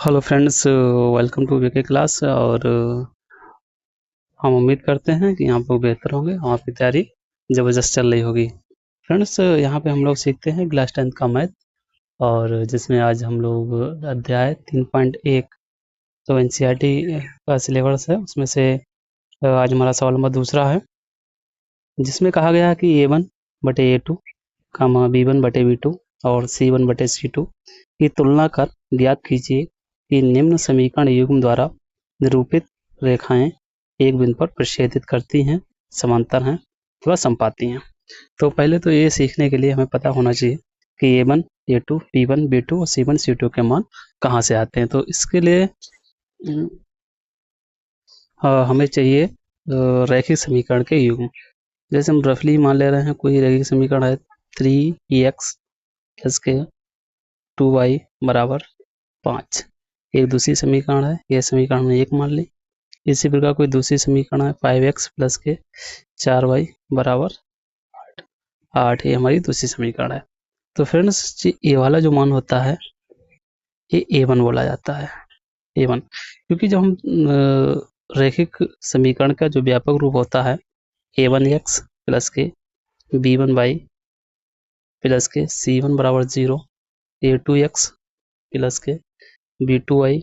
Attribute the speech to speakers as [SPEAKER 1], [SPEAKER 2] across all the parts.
[SPEAKER 1] Hello friends, welcome to VK class. और हम उम्मीद करते हैं कि आप लोग बेहतर होंगे और आपकी तैयारी ज़बरदस्त चल रही होगी। फ्रेंड्स, यहाँ पे हम लोग सीखते हैं क्लास 10 का मैथ, और जिसमें आज हम लोग अध्याय 3.1 तो एनसीईआरटी का सिलेबस है, उसमें से आज हमारा सवाल नंबर दूसरा है, जिसमें कहा गया है कि A1/A2 B1/B2 और C1/C2 की तुलना कर ज्ञात कीजिए कि निम्न समीकरण युग्म द्वारा निरूपित रेखाएं एक बिंदु पर प्रतिच्छेदित करती हैं, समांतर हैं अथवा समपाती हैं। तो पहले तो ये सीखने के लिए हमें पता होना चाहिए कि A1, A2, B1, B2 और C1, C2 के मान कहाँ से आते हैं। तो इसके लिए हमें चाहिए रैखिक समीकरण के युग्म। जैसे हम रफली मान ले रहे हैं कोई रैखिक समीकरण है 3x प्लस के 2y बराबर 5। एक दूसरी समीकरण है, यह समीकरण हमने 1 मान ली। इसी प्रकार कोई दूसरी समीकरण है 5x प्लस के 4y बराबर 8। ये हमारी दूसरी समीकरण है। तो फ्रेंड्स, ये वाला जो मान होता है ये A1 बोला जाता है। A1 क्योंकि जब हम रैखिक समीकरण का जो व्यापक रूप होता है A1x प्लस के B1y प्लस के C1 बराबर 0, A2x प्लस के B2y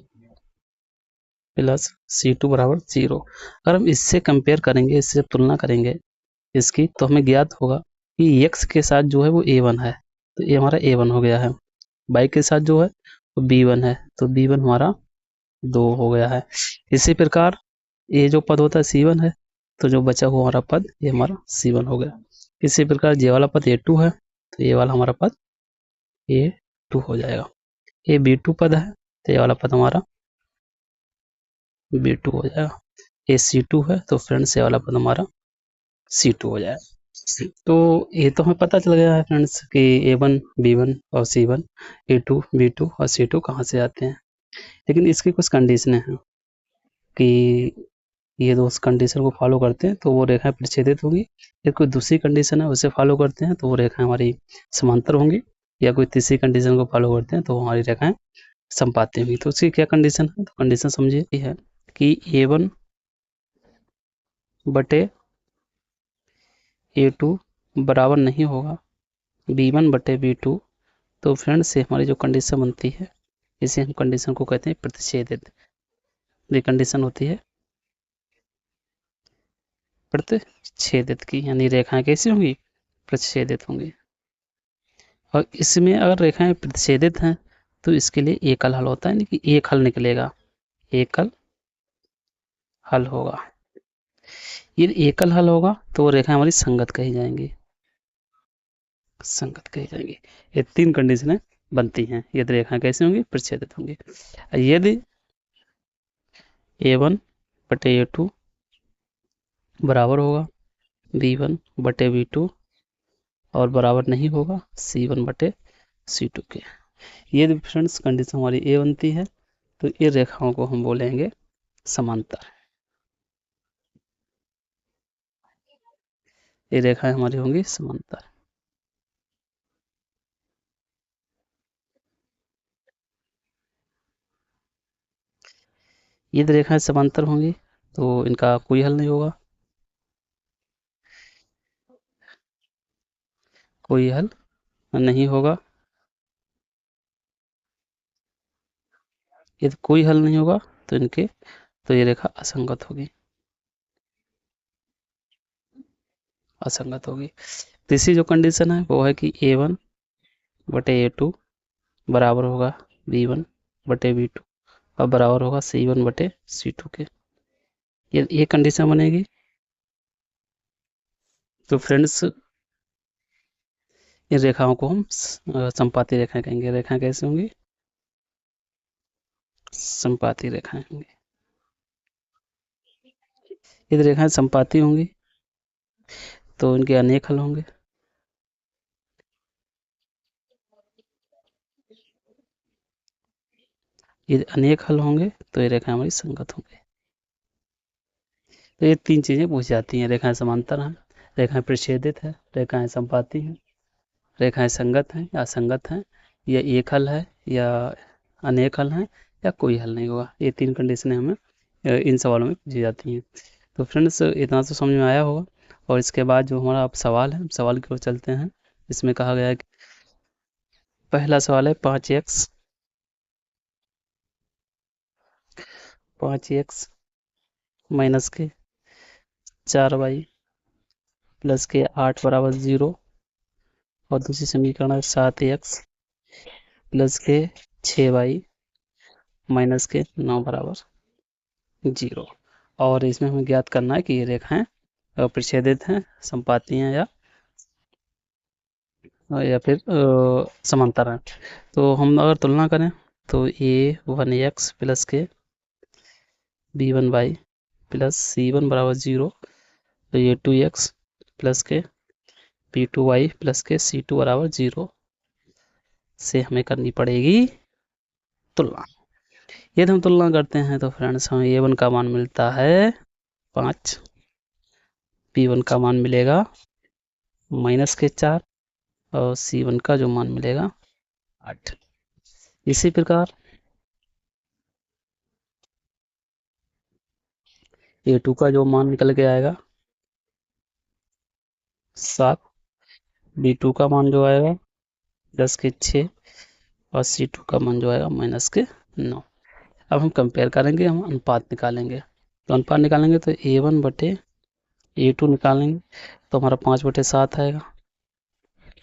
[SPEAKER 1] प्लस C2 बराबर 0। अगर हम इससे कंपेयर करेंगे, इससे तुलना करेंगे इसकी, तो हमें ज्ञात होगा कि x के साथ जो है वो A1 है, तो ये हमारा A1 हो गया है। y के साथ जो है वो B1 है, तो B1 हमारा 2 हो गया है। इसी प्रकार ये जो पद होता है C1 है, तो जो बचा हुआ हमारा पद ये हमारा C1 हो गया। इसी प्रकार ये वाला पद A2 है, तो ये वाला हमारा पद A2 हो जाएगा। ये B2 पद है, तो ये वाला पद हमारा B2 हो जाएगा। ये C2 है, तो फ्रेंड्स ये वाला पद हमारा C2 हो जाएगा। तो ये तो हमें पता चल गया है फ्रेंड्स कि A1, B1 और C1, A2, B2 और C2 कहाँ से आते हैं। लेकिन इसकी कुछ कंडीशनें हैं कि ये दो कंडीशन को फॉलो करते हैं तो वो रेखाएं प्रतिच्छेदित होंगी। या कोई दूसरी कंडीशन है उसे फॉलो करते हैं तो वो रेखाएं हमारी समांतर होंगी। या कोई तीसरी कंडीशन को फॉलो करते हैं तो हमारी रेखाएं समपाती होंगी। तो उसकी क्या कंडीशन है, तो कंडीशन समझिए ये है कि A1 बटे A2 बराबर नहीं होगा B1 बटे B2। तो फ्रेंड्स, से हमारी जो कंडीशन बनती है इसे हम कंडीशन को कहते हैं प्रतिच्छेदित। ये कंडीशन होती है प्रतिच्छेदित की, यानी रेखाएं कैसी होंगी, प्रतिच्छेदित होंगी। और इसमें अगर रेखाएं प्रतिच्छेदित हैं तो इसके लिए एकल हल होता है, यानी कि एक हल निकलेगा, एकल हल होगा। ये एकल हल होगा तो वो रेखाएं हमारी संगत कही जाएंगी, संगत कही जाएंगी। ये 3 कंडीशनें बनती हैं यदि रेखाएं कैसी होंगी, प्रतिच्छेदित होंगी। यदि A1 बटे A2 बराबर होगा B1 बटे B2 और बराबर नहीं होगा C1 बटे C2 के, ये फ्रेंड्स कंडीशन हमारी A बनती है, तो ये रेखाओं को हम बोलेंगे समांतर। ये रेखाएं हमारी होंगी समांतर। ये रेखाएं समांतर होंगी तो इनका कोई हल नहीं होगा, कोई हल नहीं होगा। यदि कोई हल नहीं होगा तो इनके, तो ये रेखा असंगत होगी, असंगत होगी। तीसरी जो कंडीशन है वो है कि A1 बटे A2 बराबर होगा B1 बटे B2 और बराबर होगा C1 बटे C2 के। ये कंडीशन बनेगी तो फ्रेंड्स इन रेखाओं को हम समपाती रेखाएं कहेंगे। रेखाएं कैसी होंगी, समपाती रेखाएं होंगी। यदि रेखाएं समपाती होंगी तो इनके अनेक हल होंगे। यदि अनेक हल होंगे तो ये रेखाएं हमारी संगत होंगी। तो ये 3 चीजें पूछ जाती हैं, रेखाएं समांतर हैं, रेखाएं प्रतिच्छेदित है, रेखाएं समपाती हैं, रेखाएं संगत हैं या असंगत हैं, या एक हल है या अनेक हल हैं, या कोई हल नहीं होगा। ये 3 कंडीशनें हमें इन सवालों में पूछी जाती हैं। तो फ्रेंड्स इतना तो समझ में आया होगा। और इसके बाद जो हमारा अब सवाल है, सवाल की ओर चलते हैं। इसमें कहा गया है कि पहला सवाल है 5x माइनस के 4y प्लस के 8 बराबर 0, और दूसरी समीकरण है 7x प्लस के 6y माइनस के 9 बराबर 0। और इसमें हमें ज्ञात करना है कि ये रेखाएं प्रतिच्छेदित हैं, समपाती हैं, या फिर समांतर हैं। तो हम अगर तुलना करें तो a1x प्लस के b1y प्लस c1 बराबर 0, तो ये 2x प्लस के b2y प्लस के c2 बराबर 0 से हमें करनी पड़ेगी तुलना। यदि हम तुलना करते हैं तो फ्रेंड्स हमें a1 का मान मिलता है 5, b1 का मान मिलेगा माइनस के 4, और c1 का जो मान मिलेगा 8। इसी प्रकार a2 का जो मान निकल के आएगा 7, b2 का मान जो आएगा 10 के 6, और c2 का मान जो आएगा माइनस के 9। अब हम कंपेयर करेंगे, हम अनुपात निकालेंगे। तो अनुपात निकालेंगे तो a1 बटे a2 निकालेंगे तो हमारा 5/7 आएगा,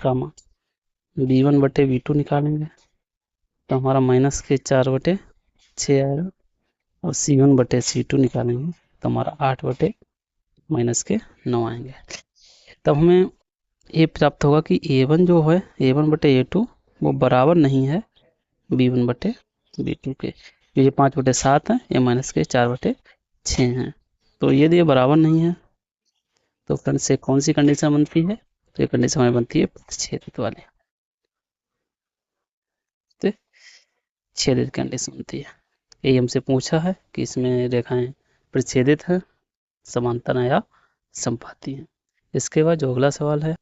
[SPEAKER 1] कामा b1 बटे b2 निकालेंगे तो हमारा माइनस के 4/6 आएगा, और c1 बटे c2 निकालेंगे तो हमारा 8 माइनस के 9 आएंगे। तब हमें ये प्राप्त होगा कि a1 जो है a1 बटे a2 वो बराबर नहीं है b1 बटे b2 के। ये 5/7 है, ये माइनस के 4/6 हैं। तो यदि ये बराबर नहीं है तो फ्रेंड से कौन सी कंडीशन बनती है? तो ये कंडीशन हमें बनती है प्रतिच्छेदित वाली, तो छेदित कंडीशन बनती है। यही हमसे पूछा है कि इसमें रेखाएं प्रतिच्छेदित हैं, समांतर हैं या समपाती हैं। इसके बाद जो अगला सवाल है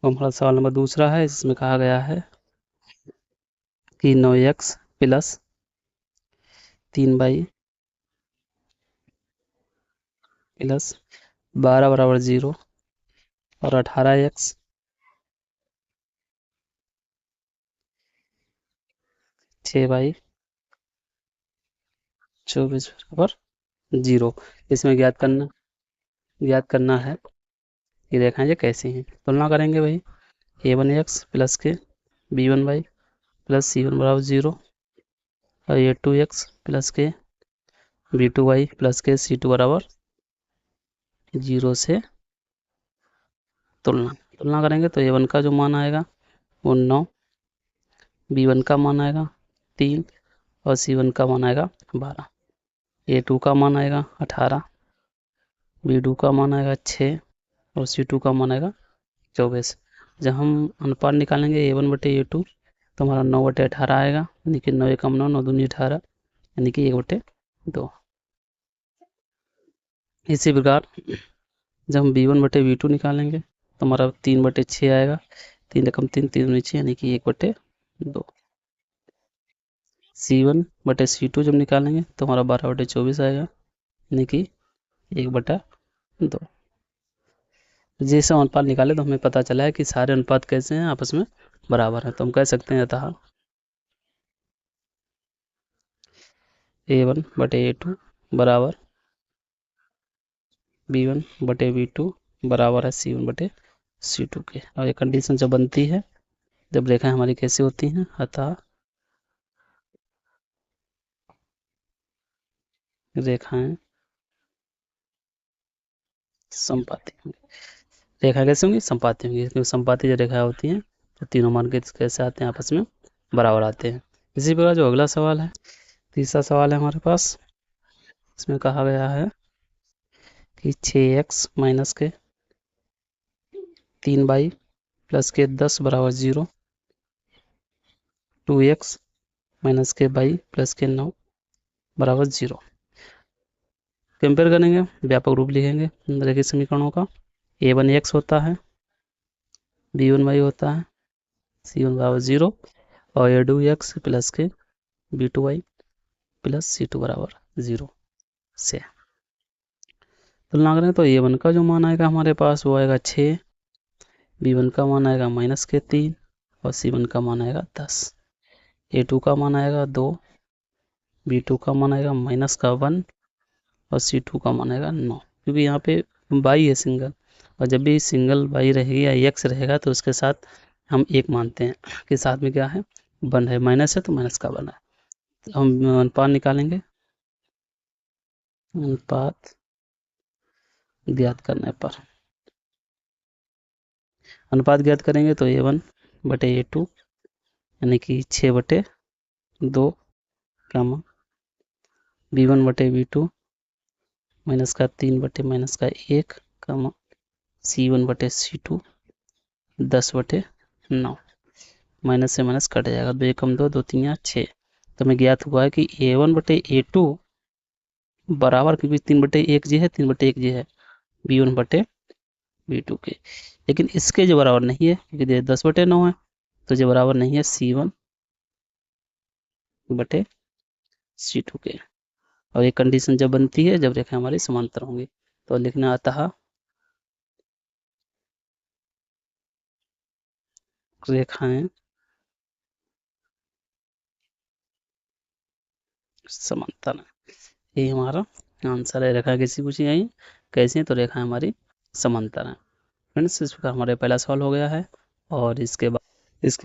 [SPEAKER 1] वो हमारा सवाल नंबर दूसरा है। इसमें कहा गया है कि 9x प्लस 3y प्लस 12 बराबर 0, और 18x 6y 24 बराबर 0। इसमें ज्ञात करना है कि रेखाएं ये कैसी हैं। तुलना करेंगे भाई, a1x प्लस के b1y प्लस c1 बराबर 0, और a2x प्लस के b2y प्लस के c2 बराबर 0 से तुलना करेंगे तो a1 का जो मान आएगा वो 9, b1 का मान आएगा 3, और c1 का मान आएगा 12, a2 का मान आएगा 18, b2 का मान आएगा 6, और c2 का मान आएगा 24। जब हम अनुपात निकालेंगे a1 बटे a2 तो हमारा 9/18 आएगा, यानी कि 9 एकम 9, 9 दूनी 18, यानी कि 1/2। इसी प्रकार जब हम b1 बटे b2 निकालेंगे तो हमारा 3/6 आएगा, 3 एकम 3, 3 दूनी 6, यानी कि 1/2। c1 बटे c2 जब निकालेंगे तो हमारा 12/24 आएगा, यानी कि 1/2। जैसे अनुपात निकाले तो हमें पता चला है कि सारे अनुपात कैसे हैं, आपस में बराबर हैं। तो हम कह सकते हैं अतः a1 बटे a2 बराबर b1 बटे b2 बराबर है c1 बटे c2 के। और ये कंडीशन जब बनती है जब रेखाएं हमारी कैसी होती हैं, अतः रेखाएं समपाती होंगी। रेखा कैसे होंगी? समपाती होंगी, क्योंकि समपाती जो रेखाएं होती हैं तो तीनों मान के कैसे आते हैं, आपस में बराबर आते हैं। इसी प्रकार जो अगला सवाल है, तीसरा सवाल है हमारे पास। इसमें कहा गया है कि 6x माइनस के 3y प्लस के 10 बराबर 0, 2x माइनस के y प्लस के 9 बराबर 0। कंपेयर करेंगे, व्यापक रूप लिखेंगे रैखिक समीकरणों का। a1x होता है, b1y होता है, c1 बराबर 0, और a2x प्लस के b2y प्लस C2 बराबर 0 से तुलना करें तो A1 का जो मान आएगा हमारे पास वो आएगा 6, B1 का मान आएगा -3 और C1 का मान आएगा 10। A2 का मान आएगा 2, B2 का मान आएगा -1 और C2 का मान आएगा 9, क्योंकि यहाँ पे बाई है सिंगल, और जब भी सिंगल बाई रहेगी या एक्स रहेगा तो उसके साथ हम एक मानते हैं कि साथ में क्या है, 1 है, माइनस है तो माइनस का 1 है। तो हम अनुपात निकालेंगे, अनुपात ज्ञात करने पर अनुपात ज्ञात करेंगे तो A1 बटे A2 यानी कि 6/2 कामा B1 बटे B2 -3/-1 कामा C1 बटे C2 10/9, माइनस से माइनस कट जाएगा, 2 एकम 2, 2 3 6। तो हमें ज्ञात हुआ है कि A1 बटे A2 बराबर, क्योंकि 3/1 जी है, 3/1 जी है B1 बटे B2 के, लेकिन इसके जो बराबर नहीं है क्योंकि 10/9 है, तो जो बराबर नहीं है C1 बटे C2 के। और ये कंडीशन जब बनती है जब रेखा हमारी समांतर होंगी, तो लिखना अतः रेखाएं समांतर है, यही हमारा आंसर है। रेखा कैसी पूछी गई, कैसी है, तो रेखा हमारी समांतर है। फ्रेंड्स, इस प्रकार हमारे पहला सवाल हो गया है। और इसके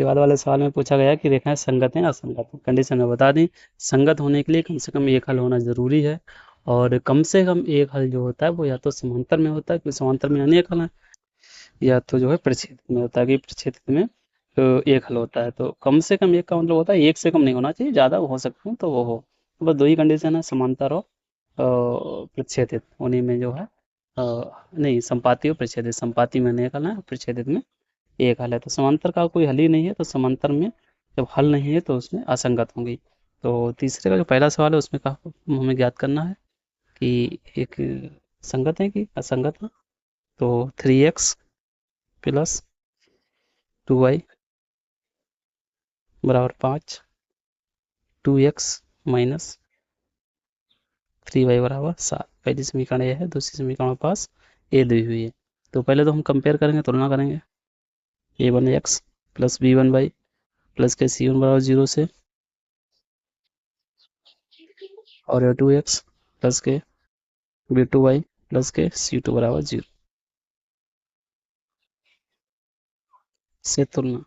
[SPEAKER 1] बाद वाले सवाल में पूछा गया कि रेखाएं संगत हैं असंगत हैं। कंडीशन में बता दें, संगत होने के लिए कम से कम एक हल होना जरूरी है, और कम से कम एक हल जो होता है वो या तो समांतर में होता है, क्योंकि समांतर में अनेक हल है, या तो जो है प्रच्छेद में होता है कि प्रच्छेद में एक हल होता है। तो कम से कम एक का मतलब होता है एक से कम नहीं होना चाहिए, ज़्यादा हो सकते हैं तो वो हो। तो बस दो ही कंडीशन है, समांतर और प्रच्छेदित, उन्हीं में जो है नहीं, संपाती और प्रच्छेदित, संपाती में अनेक हल है, प्रच्छेदित में एक हल है। तो समांतर का कोई हल ही नहीं है, तो समांतर में जब हल नहीं है तो उसमें असंगत होंगी। तो तीसरे का जो पहला सवाल है उसमें हमें ज्ञात करना है कि एक संगत है कि असंगत है। तो 3x प्लस 2y बराबर 5, 2x माइनस 3y बराबर 7। पहली समीकरण ये है, दूसरी समीकरण हमारे पास ए दी हुई है। तो पहले तो हम कंपेयर करेंगे, तुलना करेंगे, a1x प्लस b1y प्लस के c1 बराबर 0 से, और a2x प्लस के b2y प्लस के c2 बराबर 0 से तुलना।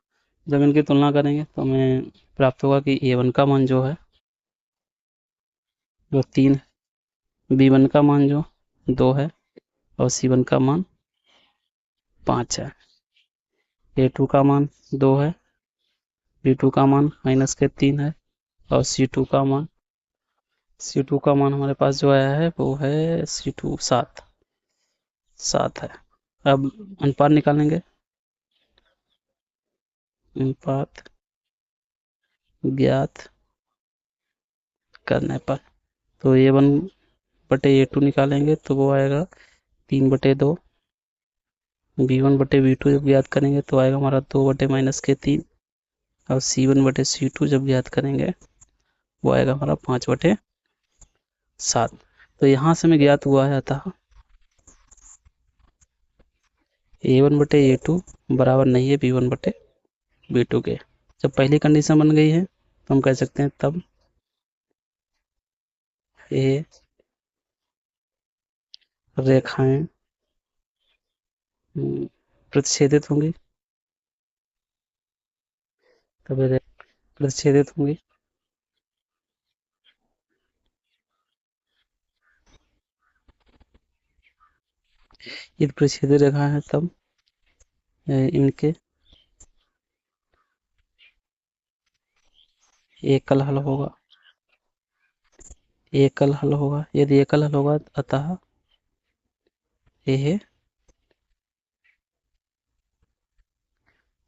[SPEAKER 1] जब इनकी तुलना करेंगे तो हमें प्राप्त होगा कि a1 का मान जो है वो 3 है, b1 का मान जो 2 है और c1 का मान 5 है, a2 का मान 2 है, b2 का मान -3 है और c2 का मान हमारे पास जो आया है वो है C2 7 है। अब अनुपात निकालेंगे, अनुपात ज्ञात करने पर तो A1 बटे A2 निकालेंगे तो वो आएगा 3/2, B1 बटे B2 जब ज्ञात करेंगे तो आएगा हमारा 2/-3, और C1 बटे C2 जब ज्ञात करेंगे वो आएगा हमारा 5/7। तो यहाँ से हमें ज्ञात हुआ है अतः A1 बटे A2 बराबर नहीं है B1 बटे B2 के। जब पहली कंडीशन बन गई है तो हम कह सकते हैं तब ये रेखाएं प्रतिच्छेदित होंगी, तब ये प्रतिच्छेदित होंगी। ये प्रतिच्छेदित रेखा है तब इनके एकल हल होगा, एकल हल होगा। यदि एकल हल होगा अतः यह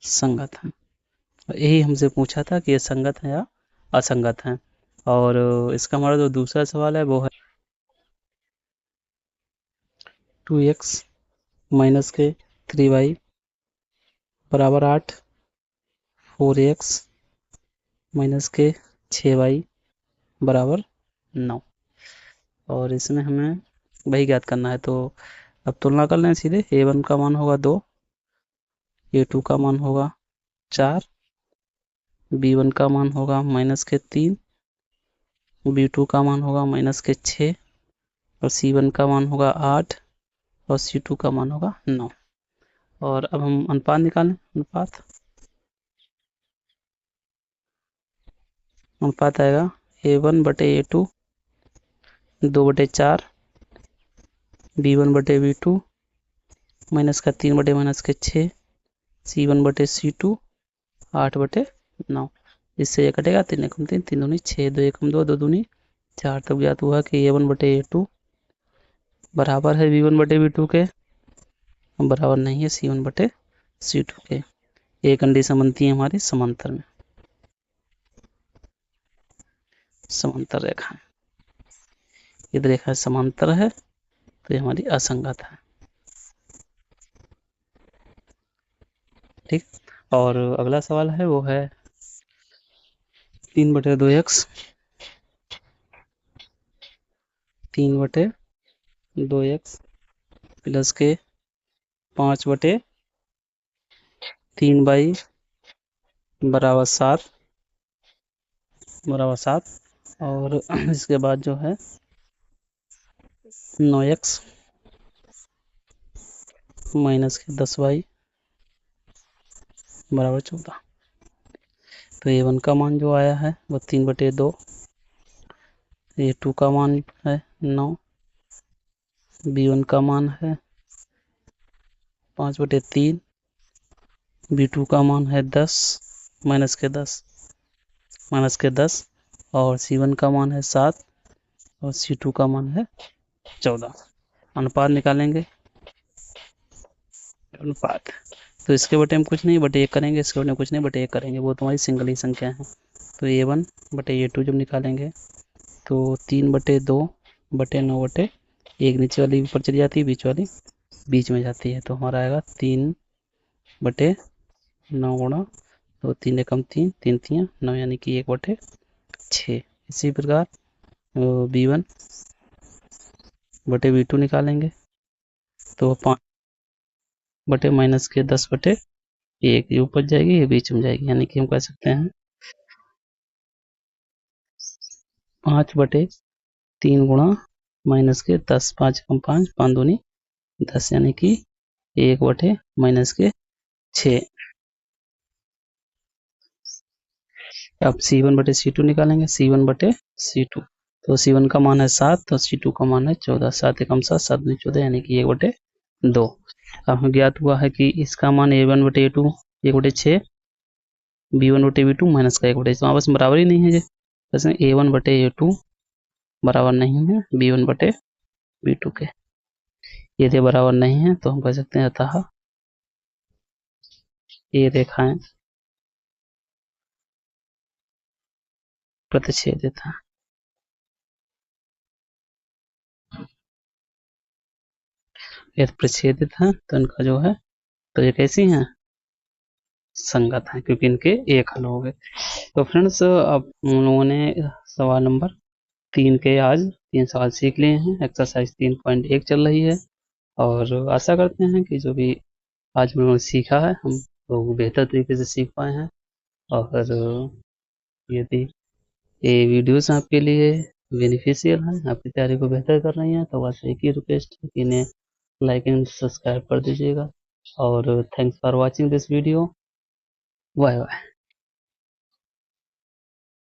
[SPEAKER 1] संगत है। यही हमसे पूछा था कि ये संगत है या असंगत है। और इसका हमारा जो दूसरा सवाल है वो है 2x माइनस के 3y बराबर 8, 4x माइनस के 6y बराबर 9। और इसमें हमें वही ज्ञात करना है, तो अब तुलना कर लें सीधे। A1 का मान होगा 2, A2 का मान होगा 4, B1 का मान होगा -3, B2 का मान होगा -6 और C1 का मान होगा 8 और C2 का मान होगा 9। और अब हम अनुपात निकालें। अनुपात आएगा A1 बटे A2 2/4, B1 बटे B2 -3 बटे -6, C1 बटे C2 8/9। इससे ये कटेगा 3 एकम 3, 3 दूनी 6, 2 एकम 2, 2 दूनी 4। तब ज्ञात हुआ कि A1 बटे A2 बराबर है B1 बटे B2 के, बराबर नहीं है C1 बटे C2 के। ये कंडीशन बनती है हमारी समांतर में, समांतर रेखा। यदि रेखा समांतर है तो ये हमारी असंगत है। ठीक। और अगला सवाल है वो है 3/2x 3/2x प्लस के 5/3y बराबर 7 और इसके बाद जो है 9x माइनस के 10y बराबर 14। तो A1 का मान जो आया है वो 3/2, A2 का मान है 9, B1 का मान है 5/3, B2 का मान है 10 माइनस के 10 और C1 का मान है 7 और C2 का मान है 14। अनुपात निकालेंगे। अनुपात तो इसके बटे हम कुछ नहीं बटे 1 करेंगे, इसके बटे कुछ नहीं बटे 1 करेंगे, वो तुम्हारी सिंगल ही संख्या है। तो A1 बटे A2 जब निकालेंगे तो 3/2 बटे 9/1, नीचे वाली ऊपर चली जाती है, बीच वाली बीच में जाती है। तो हमारा आएगा 3/9 गुणा तो 3 एकम 3, 3 3 9 यानी कि 1/6। इसी प्रकार B1 बटे B2 निकालेंगे तो 5 बटे माइनस के 10/1, ये ऊपर जाएगी, ये बीच में जाएगी, यानी कि हम कह सकते हैं 5/3 गुणा माइनस के 10, 5 एकम 5, 5 दूनी 10 यानी कि 1/-6। अब C1 बटे C2 निकालेंगे। C1 बटे C2 तो C1 का मान है 7 तो C2 का मान है 14, 7 एकम 7, 7 दूनी 14 यानी कि 1/2। अब हमें ज्ञात हुआ है कि इसका मान A1 बटे A2 1/6, B1 बटे B2 माइनस का 1/6, तो आपस में बराबर ही नहीं है। जैसे A1 बटे A2 बराबर नहीं है B1 बटे B2 के। यदि बराबर नहीं है तो हम कह सकते हैं अतः ये रेखाएं प्रतिच्छेदित है। यदि प्रतिच्छेदित है तो इनका जो है तो ये कैसी हैं, संगत है, क्योंकि इनके एक हल हो गए। तो फ्रेंड्स अब हम लोगों ने सवाल नंबर 3 के आज 3 सवाल सीख लिए हैं। एक्सरसाइज 3.1 चल रही है और आशा करते हैं कि जो भी आज हम लोगों ने सीखा है हम लोग बेहतर तरीके से सीख पाए हैं। और यदि ये वीडियोस आपके लिए बेनिफिशियल हैं, आपकी तैयारी को बेहतर कर रही हैं, तो बस एक ही रिक्वेस्ट है कि इन्हें लाइक एंड सब्सक्राइब कर दीजिएगा। और thanks for watching this video. Bye bye.